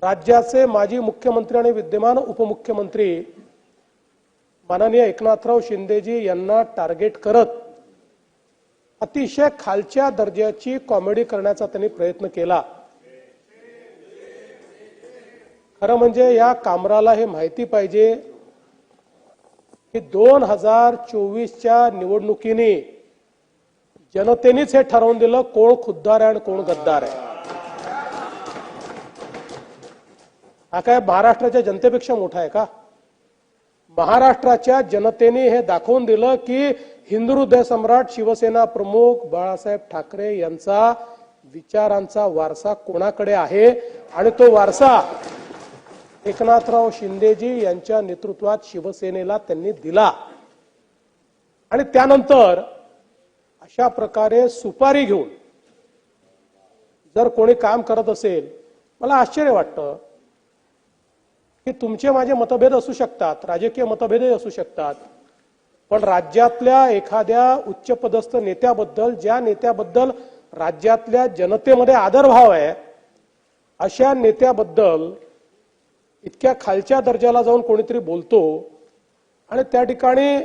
राज्याचे माजी मुख्यमंत्री आणि विद्यमान उपमुख्यमंत्री माननीय एकनाथराव शिंदेजी यांना टार्गेट करत अतिशय खालच्या दर्जाची कॉमेडी करण्याचा त्यांनी प्रयत्न केला। खरं म्हणजे या कामराला हे माहिती पाहिजे की 2024च्या निवडणुकीने जनतेनेच हे ठरवून दिलं कोण खुद्दार आहे आणि कोण गद्दार आहे। हा काय महाराष्ट्राच्या जनतेपेक्षा मोठा आहे का? महाराष्ट्राच्या जनतेने हे दाखवून दिलं की हिंदू हृदय सम्राट शिवसेना प्रमुख बाळासाहेब ठाकरे यांचा विचारांचा वारसा कोणाकडे आहे आणि तो वारसा एकनाथराव शिंदेजी यांच्या नेतृत्वात शिवसेनेला त्यांनी दिला। आणि त्यानंतर अशा प्रकारे सुपारी घेऊन जर कोणी काम करत असेल, मला आश्चर्य वाटतं की तुमचे माझे मतभेद असू शकतात, राजकीय मतभेदही असू शकतात, पण राज्यातल्या एखाद्या उच्चपदस्थ नेत्याबद्दल, ज्या नेत्याबद्दल राज्यातल्या जनतेमध्ये आदरभाव आहे, अशा नेत्याबद्दल इतक्या खालच्या दर्जाला जाऊन कोणीतरी बोलतो आणि त्या ठिकाणी